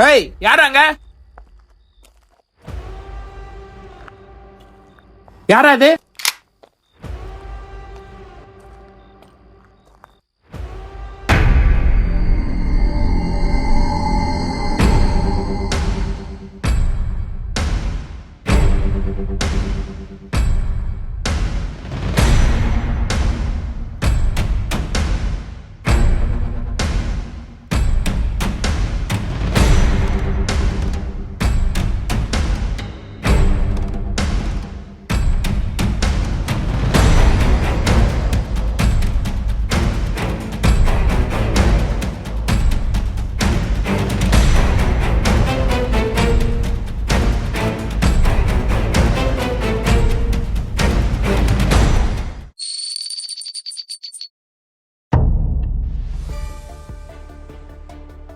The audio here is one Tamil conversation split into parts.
ஏய் யாராங்க? யாரா அது?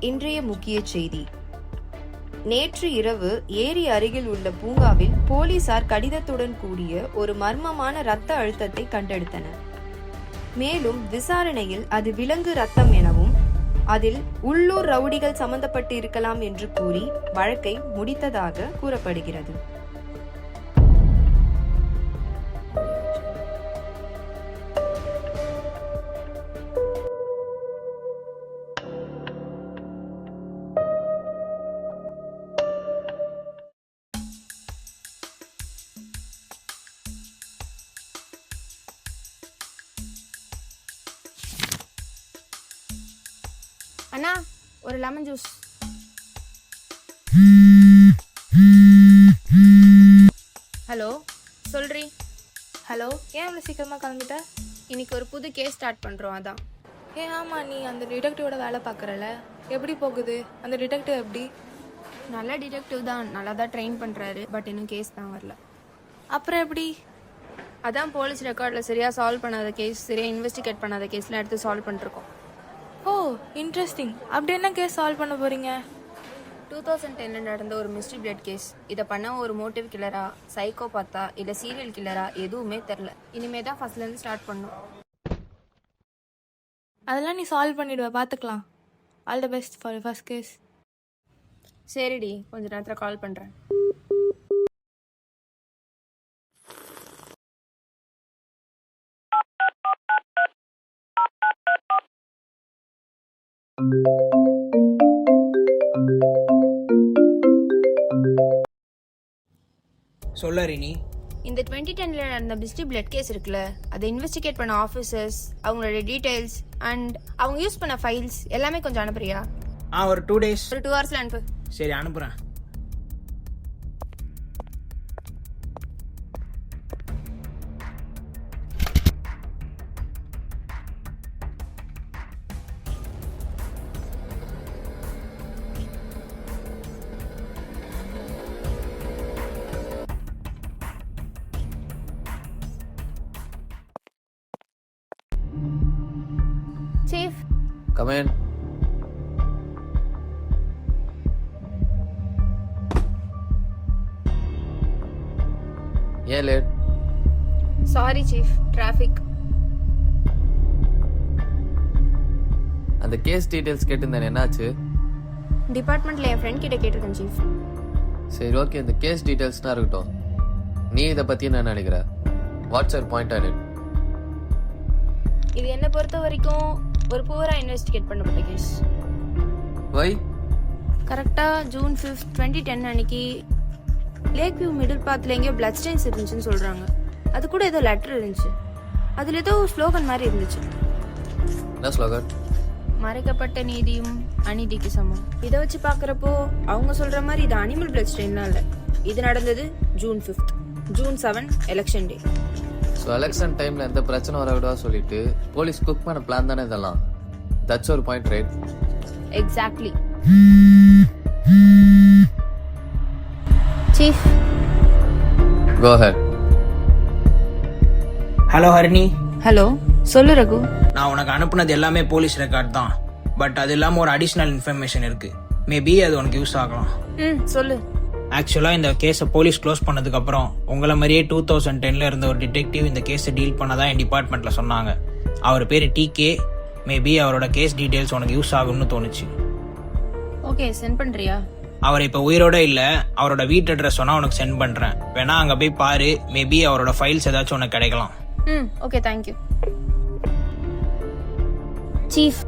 இன்றைய முக்கிய செய்தி. நேற்று இரவு ஏரி அருகில் உள்ள பூங்காவில் போலீசார் கடிதத்துடன் கூடிய ஒரு மர்மமான இரத்த அழுத்தத்தை கண்டெடுத்தனர். மேலும் விசாரணையில் அது விலங்கு ரத்தம் எனவும் அதில் உள்ளூர் ரவுடிகள் சம்பந்தப்பட்டு இருக்கலாம் என்று கூறி வழக்கை முடித்ததாக கூறப்படுகிறது. அண்ணா, ஒரு லெமன் ஜூஸ். ஹலோ, சொல்றி. ஹலோ, ஏன் இவ்வளோ சீக்கிரமாக கிளம்பிட்ட? இன்னைக்கு ஒரு புது கேஸ் ஸ்டார்ட் பண்ணுறோம், அதான். ஆமாம், நீ அந்த டிடெக்டிவோட வேலை பார்க்குறல, எப்படி போகுது? அந்த டிடெக்டிவ் எப்படி? நல்ல டிடெக்டிவ் தான், நல்லா தான் ட்ரெயின் பண்ணுறாரு. பட் இன்னும் கேஸ் தான் வரல. அப்புறம் எப்படி? அதான் போலீஸ் ரெக்கார்டில் சரியாக சால்வ் பண்ணாத கேஸ், சரியாக இன்வெஸ்டிகேட் பண்ணாத கேஸ்லாம் எடுத்து சால்வ் பண்ணிருக்கோம். ஓ, இன்ட்ரெஸ்டிங். அப்படி என்ன கேஸ் சால்வ் பண்ண போகிறீங்க? 2010 நடந்த ஒரு மிஸ்ட்ரி பிளட் கேஸ். இதை பண்ண ஒரு மோட்டிவ் கில்லரா, சைக்கோபாத்தா இல்லை சீரியல் கில்லரா எதுவுமே தெரில. இனிமே தான் ஃபர்ஸ்ட்லேருந்து ஸ்டார்ட் பண்ணோம். அதெல்லாம் நீ சால்வ் பண்ணிடுவ, பார்த்துக்கலாம். All the best for first case. சரிடி, கொஞ்ச நேரத்தில் கால் பண்ணுறேன். சொல்ல ரினி. இந்த 2010 நடந்த மிஸ்ட்ரி பிளட் கேஸ் இருக்குல்ல, அதை இன்வெஸ்டிகேட் பண்ண ஆஃபீஸர்ஸ், அவங்களோட டீடைல்ஸ் அண்ட் அவங்க யூஸ் பண்ண ஃபைல்ஸ் எல்லாமே கொஞ்சம் அனுப்புறியா? ஒரு 2 days. ஒரு 2 hours அனுப்பு. சரி, அனுப்புறேன். Chief, Come in. ஏன் லேட்? Sorry chief, traffic. அந்த கேஸ் டீடைல்ஸ் கேட்டிருந்தேன், என்னாச்சு? டிபார்ட்மெண்ட்ல என் ஃப்ரெண்ட் கிட்ட கேட்டிருக்கேன் சீஃப். சரி, ஓகே. இந்த கேஸ் டீடைல்ஸ்னா இருக்கட்டும். நீ இதை பற்றி என்ன நினைக்கிற? What's your point on it? இது என்னை பொறுத்த வரைக்கும் ஒரு புவரா இன்வெஸ்டிகேட் பண்ணப்பட்ட கேஸ். வை? கரெக்டாக June 5, 2010 அன்னைக்கு லேக் வியூ மிடில் பாத்தில் எங்கேயோ பிளட் ஸ்டெயின்ஸ் இருந்துச்சுன்னு சொல்கிறாங்க. அது கூட ஏதோ லெட்டர் இருந்துச்சு. அதில் ஏதோ ஸ்லோகன் மாதிரி இருந்துச்சு. என்ன ஸ்லோகன்? மறைக்கப்பட்ட நீதியும் அநீதிக்கு சமம். இதை வச்சு பார்க்குறப்போ அவங்க சொல்கிற மாதிரி இது அனிமல் பிளட் ஸ்டெயின்லாம் இல்லை. இது நடந்தது June 5, June 7 எலெக்ஷன் டே. ஸோ எலெக்ஷன் டைமில் எந்த பிரச்சனை வரவிடா சொல்லிட்டு போலீஸ் குக் பண்ண பிளான் தானே இதெல்லாம். தட்ஸ் ஒரு பாயிண்ட், ரைட்? எக்ஸாக்ட்லி. சீஃப், கோ ஹெட். ஹலோ ஹரிணி. ஹலோ, சொல்லு ரகு. நான் உனக்கு அனுப்புனது எல்லாமே போலீஸ் ரெக்கார்ட் தான். பட் அது இல்லாமல் ஒரு அடிஷ்னல் இன்ஃபர்மேஷன் இருக்கு. மேபி அது உனக்கு யூஸ் ஆகலாம். சொல்லு. ஆக்சுவலாக இந்த கேஸை போலீஸ் க்ளோஸ் பண்ணதுக்கப்புறம் உங்களை மாதிரியே 2010 இருந்த ஒரு டிடெக்டிவ் இந்த கேஸை டீல் பண்ணதா என் டிபார்ட்மெண்ட்டில் சொன்னாங்க. அவர் பேர் TK. மேபி அவரோட கேஸ் டீட்டெயில்ஸ் உனக்கு யூஸ் ஆகும்னு தோணுச்சு. ஓகே சென்ட் பண்றியா? அவர் இப்போ உயிரோட இல்லை, அவரோட வீட்டு அட்ரஸ் சொன்னால் உனக்கு சென்ட் பண்ணுறேன். வேணா அங்கே போய் பாரு, மேபி அவரோட ஃபைல்ஸ் ஏதாச்சும் உனக்கு கிடைக்கலாம். Okay thank you. சீஃப்,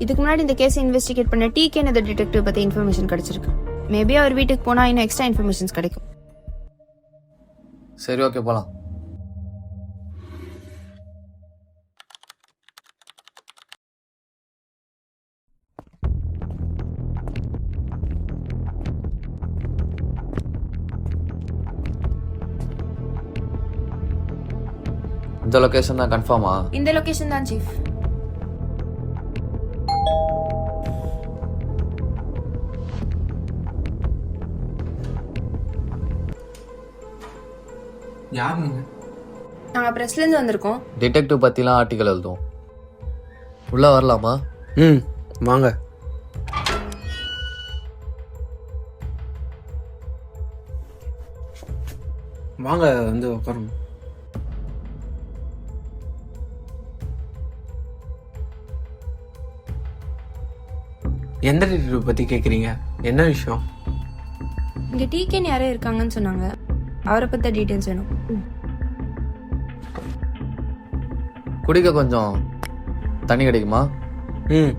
இதுக்கு முன்னாடி இந்த கேஸ் இன்வெஸ்டிகேட் பண்ண டிகேன்னு அந்த டிடெக்டிவ் பற்றி இன்ஃபர்மேஷன் கிடைச்சிருக்கு. மேபி அவர் வீட்டுக்கு போனால் இன்னும் எக்ஸ்ட்ரா இன்ஃபர்மேஷன்ஸ் கிடைக்கும். சரி ஓகே போலாம். இந்த லொகேஷன் தான் கன்ஃபார்மா? இந்த லொகேஷன் தான் சீஃப். யார் நீங்க? நாங்கள் ப்ரெஸ்லேருந்து வந்திருக்கோம். டிடெக்டிவ் பற்றிலாம் ஆர்டிக்கல் எழுதுவோம். உள்ளே வரலாமா? வாங்க. வாங்க வந்து உட்காருங்க. எந்த டிடெக்டிவ் பத்தி கேக்குறீங்க? என்ன விஷயம்? இங்கே டிகேன்னு யாரோ இருக்காங்கன்னு சொன்னாங்க. அவரை பற்றி டீட்டெயில்ஸ் வேணும். குடிக்க கொஞ்சம் தண்ணி கிடைக்குமா? ம்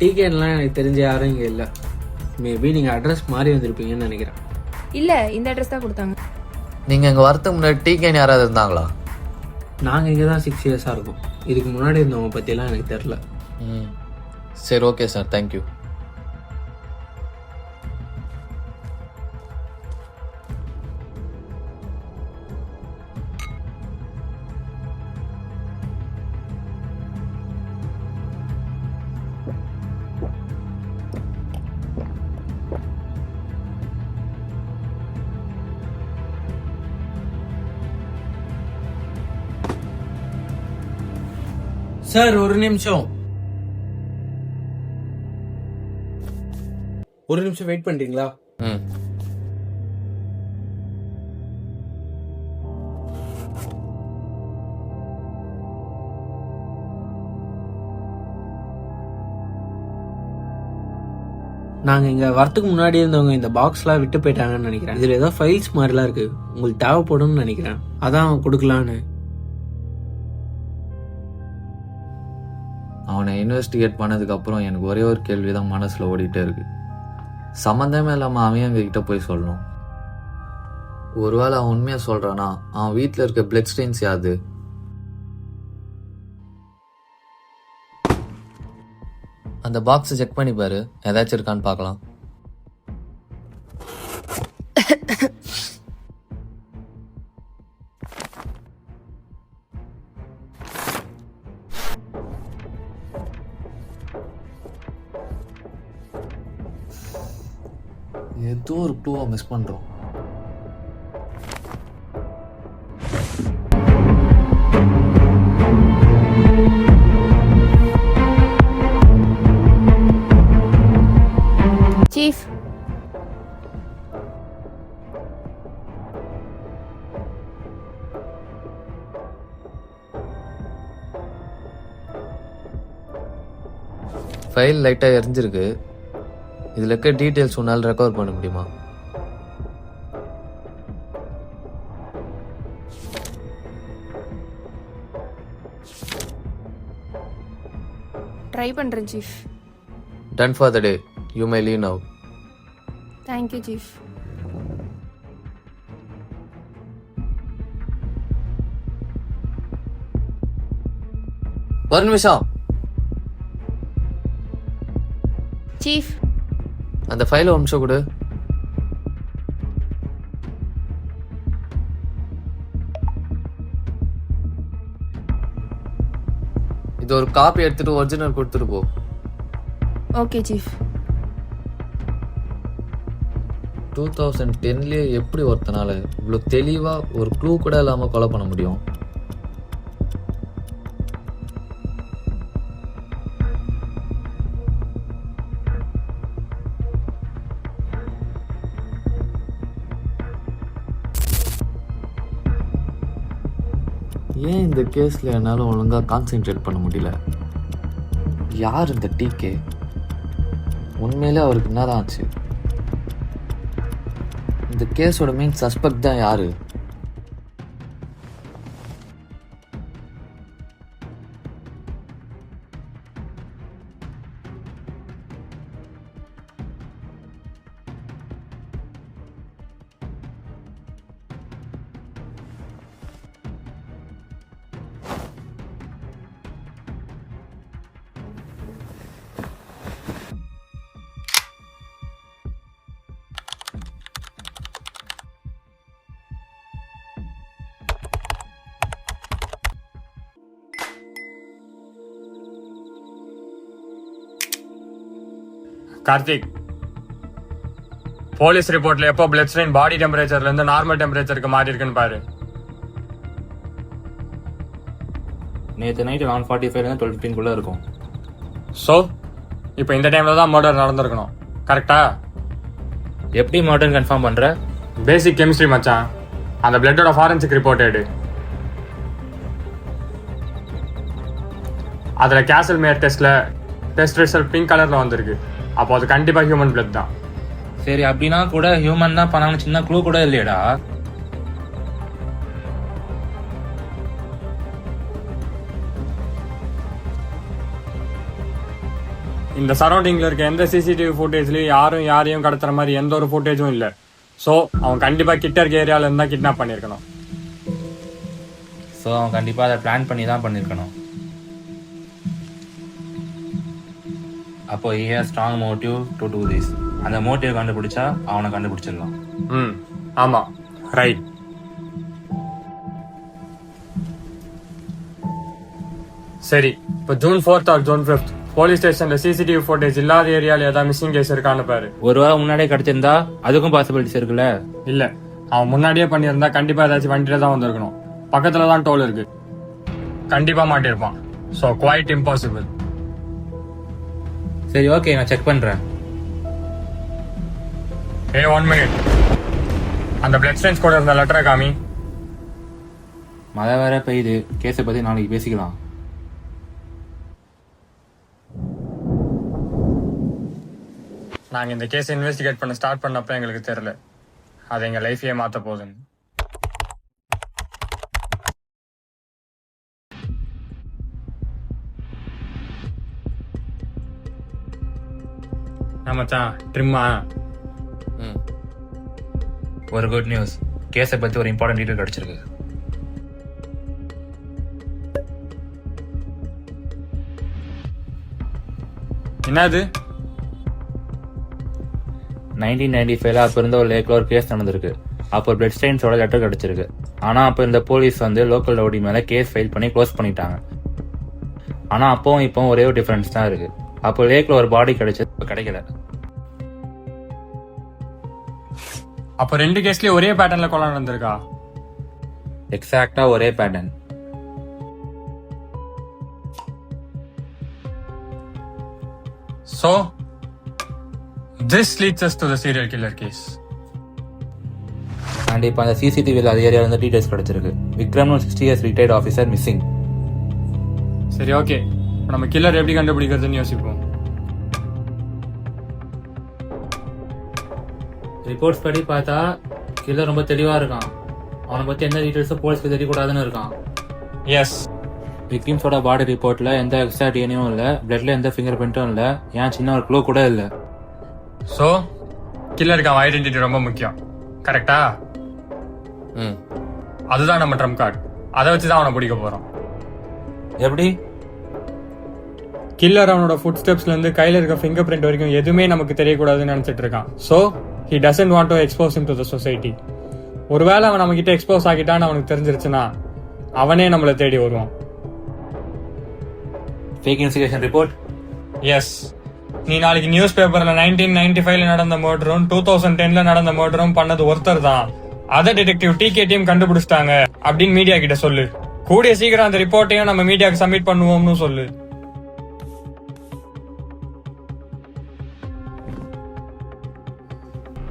டிகேன்லாம் எனக்கு தெரிஞ்ச யாரும் இங்கே இல்லை. மேபி நீங்கள் அட்ரஸ் மாறி வந்திருப்பீங்கன்னு நினைக்கிறேன். இல்லை, இந்த அட்ரஸ் தான் கொடுத்தாங்க. நீங்கள் இங்கே வரத்துக்கு முன்னாடி டிகேன்னு யாராவது இருந்தாங்களா? நாங்கள் இங்கே தான் 6 இயர்ஸாக இருக்கோம். இதுக்கு முன்னாடி இருந்தவங்க பற்றியெல்லாம் எனக்கு தெரில. சரி ஓகே சார், தேங்க்யூ. சார் ஒரு நிமிஷம் வெயிட் பண்றீங்களா? நாங்க இங்க வரத்துக்கு முன்னாடி இருந்தவங்க இந்த பாக்ஸ்லாம் விட்டு போயிட்டாங்கன்னு நினைக்கிறேன். இதுல ஏதோ ஃபைல்ஸ் மாதிரிலாம் இருக்கு, உங்களுக்கு தேவைப்படும்னு நினைக்கிறேன். அதான் கொடுக்கலான்னு. அவனை இன்வெஸ்டிகேட் பண்ணதுக்கு அப்புறம் எனக்கு ஒரே ஒரு கேள்வி தான் மனசுல ஓடிட்டே இருக்கு. சம்மந்தமே இல்லாம அவன் எங்ககிட்ட போய் சொல்லணும். ஒருவேளை அவன் உண்மையா சொல்றானா, அவன் வீட்டுல இருக்க பிளட் ஸ்டெயின்ஸ் யாது? அந்த பாக்ஸ் செக் பண்ணி பாரு, ஏதாச்சும் இருக்கான்னு பார்க்கலாம். ஏதோ ஒரு க்ளூவை மிஸ் பண்றோம். சீஃப், ஃபைல் லைட்டா எரிஞ்சிருக்கு. இதுல இருக்க டீட்டெயில்ஸ் உன்னால ரெக்கவர் பண்ண முடியுமா? ட்ரை பண்றேன் chief. Done for the day. You may leave now. Thank you chief. ஒரு நிமிஷம். சீஃப், அந்த ஃபைலை ஒரு நிமிஷம் கொடு. இது ஒரு காப்பி எடுத்துட்டு ஒரிஜினல் கொடுத்துட்டு போ. Okay chief. 2010 எப்படி ஒருத்தனால இவ்வளோ தெளிவா ஒரு க்ளூ கூட இல்லாம கொலை பண்ண முடியும்? ஏன் இந்த கேஸ்ல என்னால ஒழுங்கா கான்சென்ட்ரேட் பண்ண முடியல? யார் இந்த டிகே? உண்மையிலே அவருக்கு என்னதான் ஆச்சு? இந்த கேஸோட மெயின் சஸ்பெக்ட் தான் யாரு? கார்த்திக், போலீஸ் ரிப்போர்ட்ல எப்போ பிளட் ஸ்ட்ரெயின் பாடி டெம்பரேச்சர்ல இருந்து நார்மல் டெம்பரேச்சருக்கு மாறி இருக்குன்னு பாரு. நேற்று நைட்டு 1:45 12:15 இருக்கும். ஸோ இப்போ இந்த டைம்ல தான் மர்டர் நடந்திருக்கணும், கரெக்டா? எப்படி மாடர்ன் கன்ஃபார்ம் பண்ற? பேசிக் கெமிஸ்ட்ரி மச்சான். அந்த பிளட்டோட ஃபாரன்சிக் ரிப்போர்ட் எடு. அதில் கேசல் மேயர் டெஸ்ட் ரிசல்ட் பிங்க் கலர்ல வந்திருக்கு. அப்போ அது கண்டிப்பா ஹியூமன் பிளட் தான். சரி, அப்படின்னா கூட ஹியூமன் தான் பண்ணாலும் சின்ன க்ளூ கூட இல்லையடா. இந்த சரௌண்டிங்ல இருக்க எந்த சிசிடிவி ஃபுட்டேஜ்லயும் யாரையும் கடத்துற மாதிரி எந்த ஒரு ஃபுட்டேஜும் இல்லை. ஸோ அவன் கண்டிப்பா கிட்ட இருக்க ஏரியால இருந்தா கிட்னாப் பண்ணிருக்கணும். ஸோ அவன் கண்டிப்பாக அதை பிளான் பண்ணி தான் பண்ணியிருக்கணும். அப்போ he has strong motive to do this. அந்த மோட்டிவ் கண்டுபிடிச்சா அவனை கண்டுபிடிச்சிடலாம். ஆமா, ரைட். சரி, இப்போ June 4th or June 5th police ஸ்டேஷன்ல சிசிடிவி ஃபுட்டேஜ் இல்லாத ஏரியால ஏதாவது மிஸ்ஸிங் கேஸ் இருக்கான்னு பாரு. ஒரு வாரம் முன்னாடியே கிடைச்சிருந்தா அதுக்கும் பாசிபிலிட்டிஸ் இருக்குல்ல? இல்ல, அவன் முன்னாடியே பண்ணியிருந்தா கண்டிப்பா ஏதாச்சும் வண்டியில தான் வந்திருக்கணும். பக்கத்துல தான் டோல் இருக்கு, கண்டிப்பா மாட்டிருப்பான். So quite impossible. சரி, ஓகே, நான் செக் பண்றேன். 1 minute. அந்த பிளட் ஸ்ட்ரெயின்ஸ் கூட இருந்த லெட்டரை காமி. மழை வேற பெய்யுது. கேஸை பத்தி நாளைக்கு பேசிக்கலாம். நாங்க இந்த கேஸ் இன்வெஸ்டிகேட் பண்ண ஸ்டார்ட் பண்ணப்ப எங்களுக்கு தெரியல அது எங்க லைஃபையே மாத்த போகுதுன்னு. மச்சான், ட்ரிம்மா? ஒரு குட் நியூஸ். கேஸை பத்தி ஒரு இம்பார்ட்டன்ட் டீடைல் கிடைச்சிருக்கு. என்னது? 1995 அப்போ இருந்த ஒரு லேக்ல ஒரு கேஸ் நடந்திருக்கு. அப்போ பிளட் ஸ்டெயின்ஸோட லெட்டர் கிடைச்சிருக்கு. ஆனா அப்போ இந்த போலீஸ் வந்து லோக்கல் ரவுடி மேல கேஸ் ஃபைல் பண்ணி க்ளோஸ் பண்ணிட்டாங்க. ஆனா அப்பவும் இப்போ ஒரே ஒரு டிஃபரன்ஸ் தான் இருக்கு. அப்போ லேக்ல ஒரு பாடி கிடைச்சது, இப்போ கிடைக்கல. அப்போ 2 கேஸ்லயும் ஒரே பேட்டர்ன்ல கொலை நடந்திருக்கா? எக்ஸாக்டா ஒரே pattern. So this leads us to the serial killer case. And இப்போ அந்த சிசிடிவியில் அது ஏரியாவில் வந்து டீடைல்ஸ் கிடைச்சிருக்கு. விக்ரம்னு 60 years ரிட்டையர்ட் ஆஃபீஸர் மிஸ்ஸிங். சரி, ஓகே, நம்ம கில்லர் எப்படி கண்டுபிடிக்கிறதுன்னு யோசிப்போம். ரிப்போர்ட்ஸ் படி பார்த்தா கில்லர் ரொம்ப தெளிவா இருக்கான். அவனை பத்தி எந்த டீடைல்ஸும் போலீஸ்க்கு தெரியக்கூடாதுன்னு இருக்கான். எஸ். விக்டிம்ஸோட பாடி ரிப்போர்ட்ல எந்த எக்ஸ்ட்ரா டிஎன்ஏவும் இல்லை, பிளட்ல எந்த ஃபிங்கர் பிரிண்ட்டும் இல்லை, ஏன் சின்ன ஒரு க்ளூ கூட இல்லை. ஸோ கில்லருக்கு அவன் ஐடென்டிட்டி ரொம்ப முக்கியம், கரெக்டா? ம். அதுதான் நம்ம ட்ரம்ப் கார்டு. அதை வச்சு தான் அவனை பிடிக்க போறோம். எப்படி? கில்லர் அவனோட ஃபுட் ஸ்டெப்ஸ்ல இருந்து கையில இருக்க ஃபிங்கர் பிரிண்ட் வரைக்கும் எதுவுமே நமக்கு தெரியக்கூடாதுன்னு நினைச்சிட்டு இருக்கான். So he doesn't want to expose him to the society. ஒருவேளை அவன் நம்ம கிட்ட எக்ஸ்போஸ் ஆகிட்டான்னு அவனுக்கு தெரிஞ்சிருச்சுன்னா அவனே நம்மளை தேடி வருவான். Fake investigation report. எஸ், நீ நாளைக்கு நியூஸ் பேப்பர்ல 1995 நடந்த மர்டரும் 2010 நடந்த மர்டரும் பண்ணது ஒருத்தர் தான், அதை டிடெக்டிவ் டிகே டீம் கண்டுபிடிச்சிட்டாங்க அப்படின்னு மீடியா கிட்ட சொல்லு. கூடிய சீக்கிரம் அந்த ரிப்போர்ட்டையும் நம்ம மீடியாக்கு சப்மிட் பண்ணுவோம்னு சொல்லு.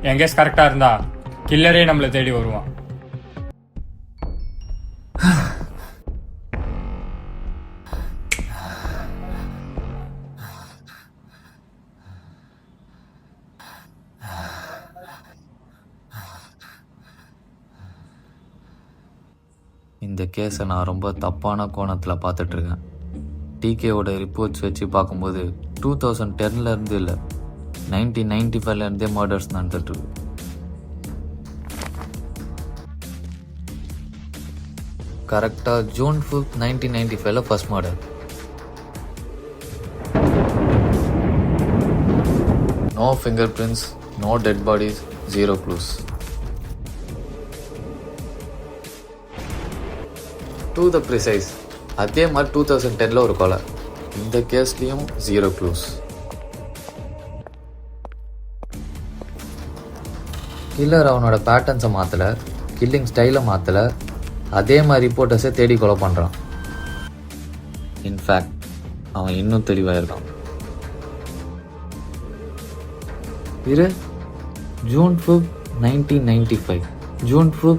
என் கெஸ் கரெக்டா இருந்தா கில்லரே நம்மளை தேடி வருவான். இந்த கேஸை நான் ரொம்ப தப்பான கோணத்தில் பார்த்துட்ருக்கேன். டிகேவோட ரிப்போர்ட்ஸ் வச்சு பார்க்கும்போது 2010 இல்லை 1995 மர்டர்ஸ் நடந்துட்டுருக்கு. கரெக்டாக June 5, 1995 first murder. No fingerprints, no dead bodies, 0 clues. To the precise அதே மாதிரி 2010 ஒரு கொலை. இந்த கேஸ்லேயும் 0 க்ளூஸ். கில்லர் அவனோட பேட்டர்ன்ஸை மாற்றலை, கில்லிங் ஸ்டைலை மாற்றலை, அதே மாதிரி ரிப்போர்ட்டர்ஸை தேடி கொலை பண்ணுறான். இன்ஃபேக்ட் அவன் இன்னும் தெளிவாக இருக்கான். இரு, ஜூன் 5, 1995, ஜூன் 5,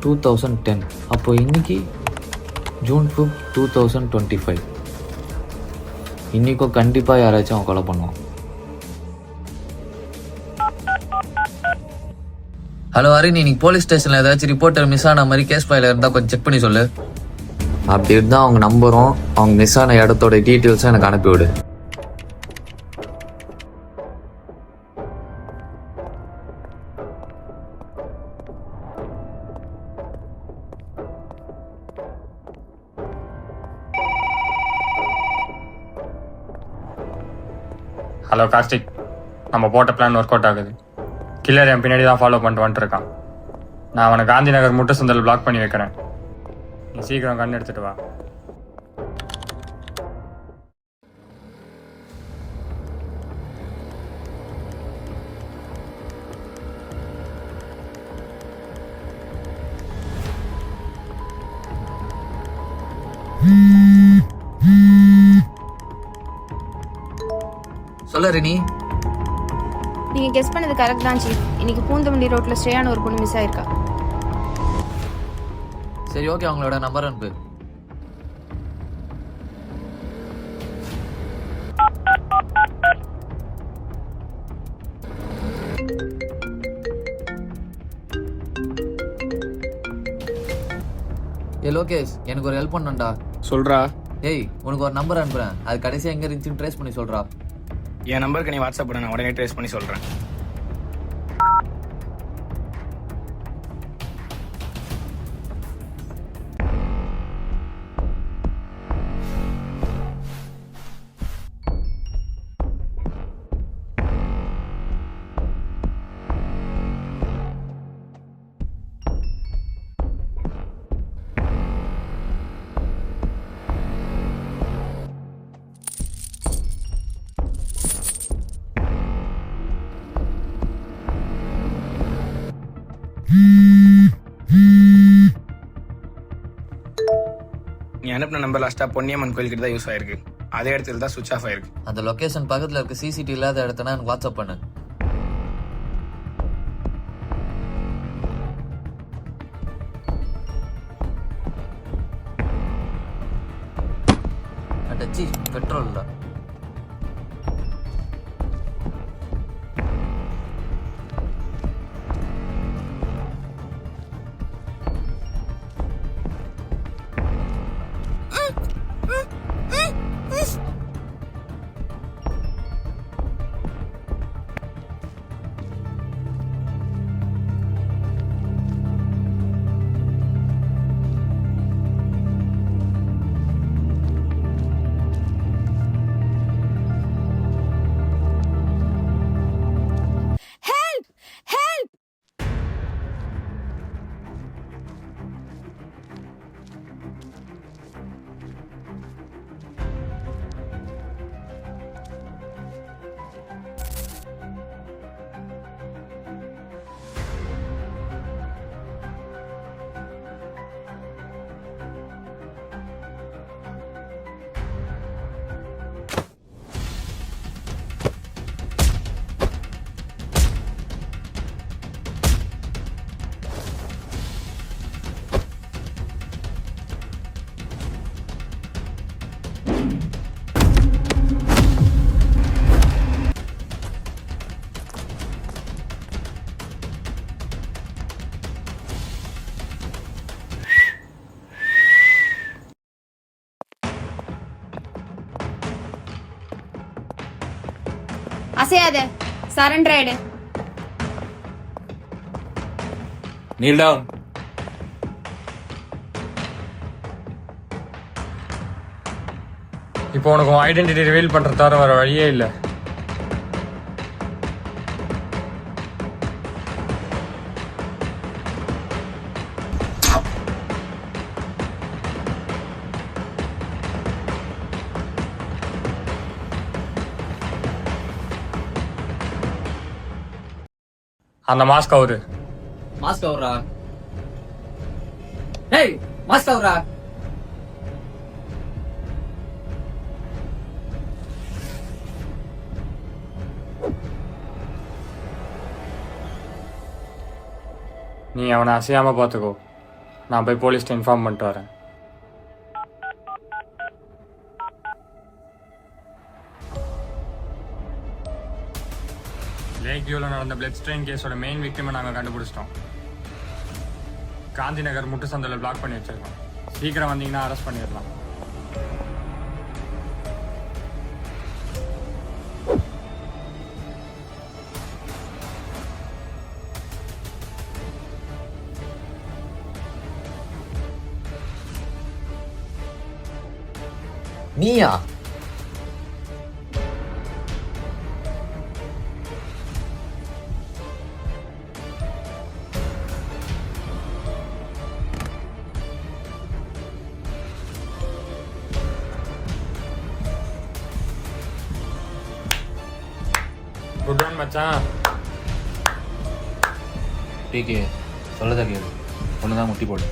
2010. அப்போ இன்னைக்கு ஜூன் 5, 2025. இன்னைக்கும் கண்டிப்பாக யாராச்சும் அவன் கொலை பண்ணுவான். ஹலோ அருண், இன்னைக்கு போலீஸ் ஸ்டேஷனில் ஏதாச்சும் ரிப்போர்ட்டர் மிஸ் ஆன மாதிரி கேஸ் ஃபைல இருந்தால் கொஞ்சம் செக் பண்ணி சொல்லு. அப்படி இருந்தால் அவங்க நம்பரும் அவங்க மிஸ் ஆன இடத்தோட டீட்டெயில்ஸும் எனக்கு அனுப்பிவிடு. ஹலோ கார்த்திக், நம்ம போட்ட பிளான் ஒர்க் அவுட் ஆகுது. கில்லர் என் பின்னாடி தான் ஃபாலோ பண்ணிட்டு வந்துட்டு இருக்கான். நான் அவனை காந்தி நகர் முட்டு சந்தில் பிளாக் பண்ணி வைக்கிறேன். நீ சீக்கிரம் கண் எடுத்துட்டு வா. சொல்ல ரினி. நீங்க கெஸ் பண்ணது கரெக்ட் தான் சீஃப். இன்னைக்கு பூந்தமல்லி ரோட்ல ஸ்ரேயான ஒரு பொண்ணு மிஸ் ஆயிருக்கா. சரி, ஓகே, அவங்களோட நம்பர் அனுப்பு. லோகேஷ், எனக்கு ஒரு ஹெல்ப் பண்ணணும்டா. சொல்றா. ஏய், உனக்கு ஒரு நம்பர் அனுப்புறேன், அது கடைசியாக எங்கே இருந்துச்சுன்னு ட்ரேஸ் பண்ணி சொல்கிறா. என் நம்பருக்கு நீ வாட்ஸ்அப் பண்ண, நான் உடனே ட்ரேஸ் பண்ணி சொல்றேன். நீ அனுப்பின நம்பர் லாஸ்டா பொன்னியம்மன் கோயில்கிட்ட தான் யூஸ் ஆயிருக்கு. அதே இடத்துல தான் சுவிச் ஆஃப் ஆயிருக்கு. அந்த லொகேஷன் பக்கத்தில் இருக்க சிசிடிவி இல்லாத இடத்துல எனக்கு வாட்ஸ்அப் பண்ணு. அடச்சி, பெட்ரோல் இல்லை. அசையாத, சரண்டர் ஆயிடு. Kneel down. இப்போ உனக்கு ஐடென்டிட்டி ரிவீல் பண்ற தவிர வர வழியே இல்லை. அந்த மாஸ்க் அவரு மாஸ்க் அவரா? டேய் மாஸ்க் அவரா? நீ அவனை அசையாம பார்த்துக்கோ. நான் போய் போலீஸ்ட்ட இன்ஃபார்ம் பண்ணிட்டு வரேன். லேக் வியூவில் நடந்த பிளட் ஸ்ட்ரெயின் கேஸோட மெயின் விக்டிமை நாங்கள் கண்டுபிடிச்சிட்டோம். காந்தி நகர் முட்டு சந்தில் பிளாக் பண்ணி வச்சிருக்கோம். சீக்கிரம் வந்தீங்கன்னா அரெஸ்ட் பண்ணிடலாம். நீயா? குட் ஒன் மச்சான். டிகே சொல்லதை கேளு, ஒன்று முட்டி போடு.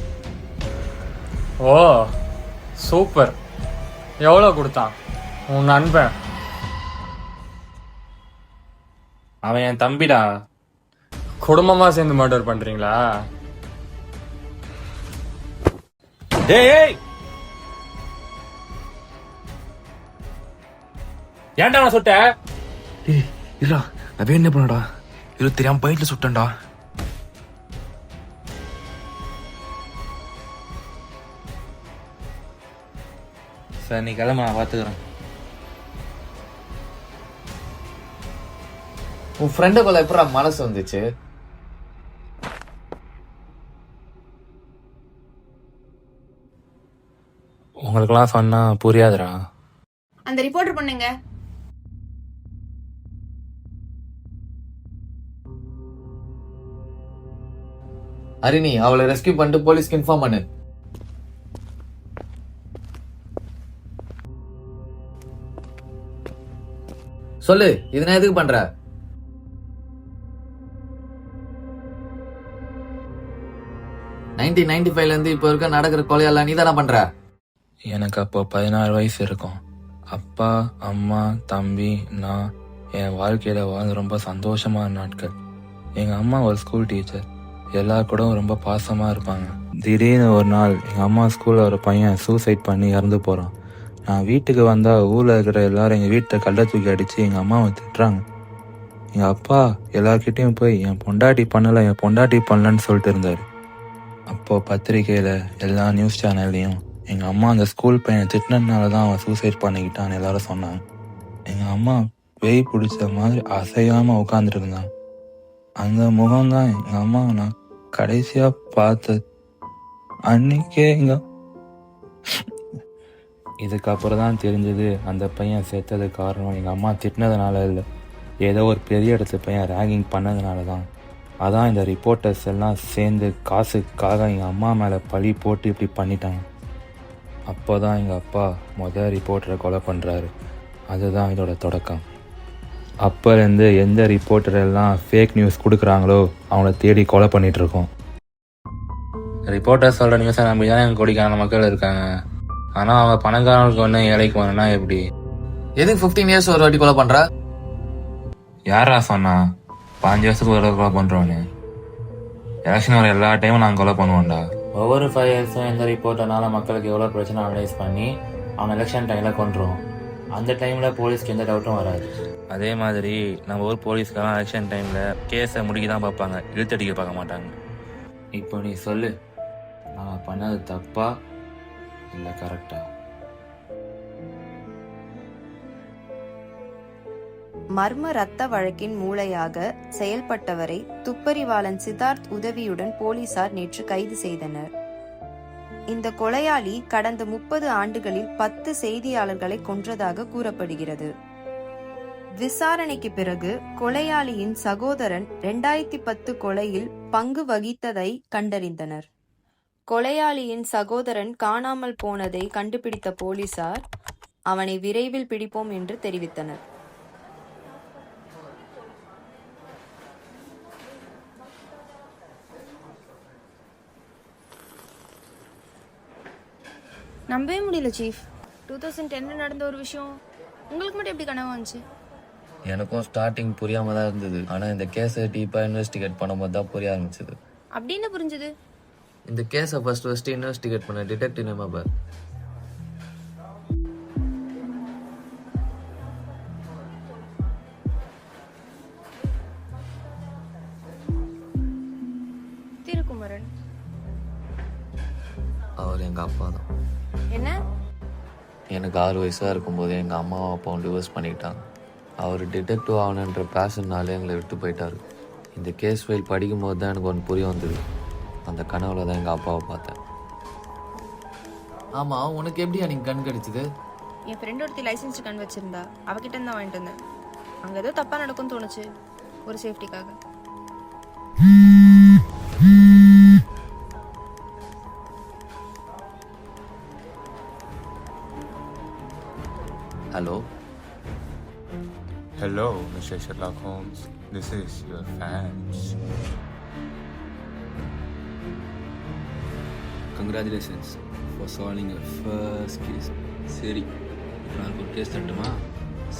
ஓ சூப்பர். எவ்வளோ கொடுத்தான் உன் நண்பன்? அவன் என் தம்பிடா. குடும்பமா சேர்ந்து மர்டர் பண்றீங்களா? டேய் ஏன்டா அவனை சுட்ட? டேய் இல்லடா, நான் என்ன பண்ணடா, இது தெரியாம பைட்ல சுட்டேன்டா. சார் நீ கிளம்ப, நான் பார்த்துக்கிறேன். உன் ஃப்ரெண்டுக்குள்ள எப்படா மனசு வந்துச்சு? உங்களுக்கெல்லாம் சொன்னா புரியாதுடா. அந்த ரிப்போர்ட்டர் பண்ணுங்க. அரிணி, அவளை ரெஸ்கியூ பண்ணிட்டு போலீஸ்க்கு இன்ஃபார்ம் பண்ணு. சொல்லு, இது நான் எதுக்கு பண்ற? இருந்து இப்ப இருக்க நடக்கிற கொலையெல்லாம் நீ தானே பண்ற? எனக்கு அப்போ 16 வயசு இருக்கும். அப்பா, அம்மா, தம்பி, நான் என் வாழ்க்கையில வாழ்ந்து ரொம்ப சந்தோஷமான நாட்கள். எங்க அம்மா ஒரு ஸ்கூல் டீச்சர், எல்லார் கூடவும் ரொம்ப பாசமா இருப்பாங்க. திடீர்னு ஒரு நாள் எங்க அம்மா ஸ்கூல்ல ஒரு பையன் சூசைட் பண்ணி இறந்து போறான். நான் வீட்டுக்கு வந்தா ஊர்ல இருக்கிற எல்லாரும் எங்க வீட்டை கல்ல தூக்கி அடிச்சு எங்க அம்மாவை திட்டுறாங்க. எங்க அப்பா எல்லார்கிட்டயும் போய் என் பொண்டாட்டி பண்ணல, என் பொண்டாட்டி பண்ணலன்னு சொல்லிட்டு இருந்தாரு. அப்போ பத்திரிக்கையில எல்லா நியூஸ் சேனல்லையும் எங்க அம்மா அந்த ஸ்கூல் பையனை திட்டினதுனாலதான் அவன் சூசைட் பண்ணிக்கிட்டான்னு எல்லாரும் சொன்னாங்க. எங்க அம்மா பேய் பிடிச்ச மாதிரி அசையாம உட்காந்துட்டு இருந்தான். அந்த முகம்தான் எங்க அம்மாவை நான் கடைசியா பார்த்தது. அன்னைக்கே எங்க இதுக்கப்புறம் தான் தெரிஞ்சது அந்த பையன் செத்தது காரணம் எங்க அம்மா திட்டினதுனால இல்லை, ஏதோ ஒரு பெரிய இடத்து பையன் ரேகிங் பண்ணதுனால தான். அதான் இந்த ரிப்போர்ட்டர்ஸ் எல்லாம் சேர்ந்து காசுக்காக எங்கள் அம்மா மேலே பழி போட்டு இப்படி பண்ணிட்டாங்க. அப்போ தான் எங்கள் அப்பா ரிப்போர்ட்டரை கொலை பண்ணுறாரு. அதுதான் இதோட தொடக்கம். அப்போலேருந்து எந்த ரிப்போர்ட்டர் எல்லாம் ஃபேக் நியூஸ் கொடுக்குறாங்களோ அவங்கள தேடி கொலை பண்ணிகிட்ருக்கோம். ரிப்போர்ட்டர் சொல்கிற நியூஸை நம்பி தான் எங்கள் கோடிக்கான மக்கள் இருக்காங்க. ஆனால் அவங்க பணக்காரங்களுக்கு ஒன்று ஏழைக்கு வரணும்னா எப்படி? எதுக்கு 15 இயர்ஸ் ஒரு வாட்டி கொலை பண்ற? யாரா சொன்னா 5 வருஷத்துக்கு ஒரு கொலை பண்றோன்னு? எலெக்ஷன் வர எல்லா டைமும் நாங்கள் கொலை பண்ணுவோம்டா. ஒவ்வொரு 5 இயர்ஸும் எந்த ரிப்போர்ட்டனால மக்களுக்கு எவ்வளோ பிரச்சனை அனலைஸ் பண்ணி அவங்க எலெக்ஷன் டைமில் கொண்டுருவோம். அந்த டைமில் போலீஸ்க்கு எந்த டவுட்டும் வராது. அதே மாதிரி நம்ம ஊர் போலீஸ்க்கெல்லாம் எலெக்ஷன் டைமில் கேஸை முடிக்க தான் பார்ப்பாங்க, இழுத்தடிக்க பார்க்க மாட்டாங்க. இப்போ நீ சொல்லு, நான் பண்ணது தப்பா இல்லை கரெக்டா? மர்ம இரத்த வழக்கின் மூளையாக செயல்பட்டவரை துப்பறிவாளன் சித்தார்த் உதவியுடன் போலீசார் நேற்று கைது செய்தனர். இந்த கொலையாளி கடந்த 30 ஆண்டுகளில் 10 செய்தியாளர்களை கொன்றதாக கூறப்படுகிறது. விசாரணைக்கு பிறகு கொலையாளியின் சகோதரன் 2010 கொலையில் பங்கு வகித்ததை கண்டறிந்தனர். கொலையாளியின் சகோதரன் காணாமல் போனதை கண்டுபிடித்த போலீசார் அவனை விரைவில் பிடிப்போம் என்று தெரிவித்தனர். நம்பவே முடியல சீஃப். 2010 நடந்த ஒரு விஷயம் உங்களுக்கு மட்டும் எப்படி கனவு வந்துச்சு? எனக்கும் ஸ்டார்டிங் புரியாம தான் இருந்தது. ஆனா இந்த கேஸை டீப்பா இன்வெஸ்டிகேட் பண்ணும்போது தான் புரிய ஆரம்பிச்சது. அப்படி என்ன புரிஞ்சுது? இந்த கேஸை ஃபர்ஸ்ட் இன்வெஸ்டிகேட் பண்ண டிடெக்டிவ் நேம் பார். திருக்குமரன். அவர் எங்க அப்பா தான். என்ன? எனக்கு 6 வயசா இருக்கும்போது எங்க அம்மாவும் அப்பாவும் டிவோர்ஸ் பண்ணிக்கிட்டாங்க. அவர் டிடெக்டிவ் ஆகணுன்ற பேஷன்னாலே எங்களை விட்டு போயிட்டாரு. இந்த கேஸ் ஃபைல் படிக்கும்போது தான் எனக்கு ஒன்று புரிய வந்தது. அந்த கனவுல தான் எங்கள் அப்பாவை பார்த்தேன். ஆமாம், உனக்கு எப்படியா நீங்கள் கண் கிடைச்சிது? என் ஃப்ரெண்ட் ஒருத்தி லைசன்ஸ் கண் வச்சிருந்தா, அவகிட்ட தான் வாங்கிட்டு வந்தேன். அங்கே ஏதோ தப்பாக நடக்கும்னு தோணுச்சு, ஒரு சேஃப்டிக்காக. Hello. Hello, Mr. Sherlock Holmes. This is your fans. Congratulations for solving your first case. சரி, இப்போ நான் ஒரு கேஸ் தட்டுமா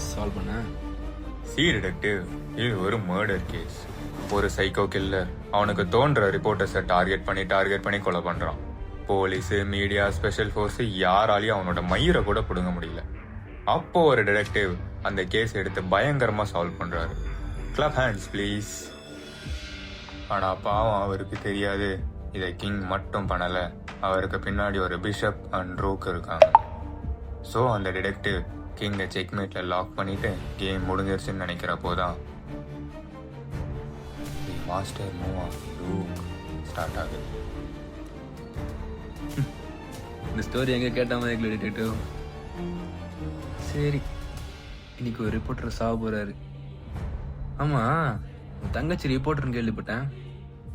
சால்வ் பண்ண? See detective, இது ஒரு மர்டர் கேஸ். ஒரு சைக்கோ கில்லர் அவனுக்கு தோன்ற ரிப்போர்ட்டர்ஸை டார்கெட் பண்ணி கொலை பண்றான். போலீஸு, மீடியா, ஸ்பெஷல் ஃபோர்ஸ் யாராலையும் அவனோட மயிரை கூட பிடுங்க முடியல. அப்போ ஒரு டிடெக்டிவ் அந்த கேஸ் எடுத்து பயங்கரமா சால்வ் பண்றாரு. Club hands please. ஆனா பாவம் அவருக்கு தெரியாது, இதை கிங் மட்டும் பண்ணல, அவருக்கு பின்னாடி ஒரு பிஷப் அண்ட் ரூக் இருக்காங்க. ஸோ அந்த டிடெக்டிவ் கிங்கை செக்மேட்ல லாக் பண்ணிட்டு கேம் முடிஞ்சிருச்சுன்னு நினைக்கிறப்போதான் the master move of rook start ஆகுது. இந்த ஸ்டோரி எங்கே கேட்ட மாதிரி டிடெக்டிவ். சரி, இன்னைக்கு ஒரு ரிப்போர்ட்டர் சாக போறாரு. ஆமா, தங்கச்சி ரிப்போர்ட்டர்னு கேள்விப்பட்டேன்.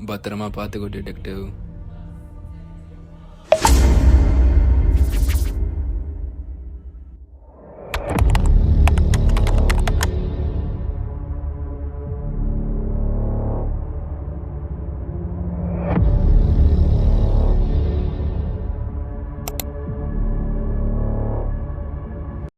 பத்திரமா பார்த்துக்கோ டிடெக்டிவ்.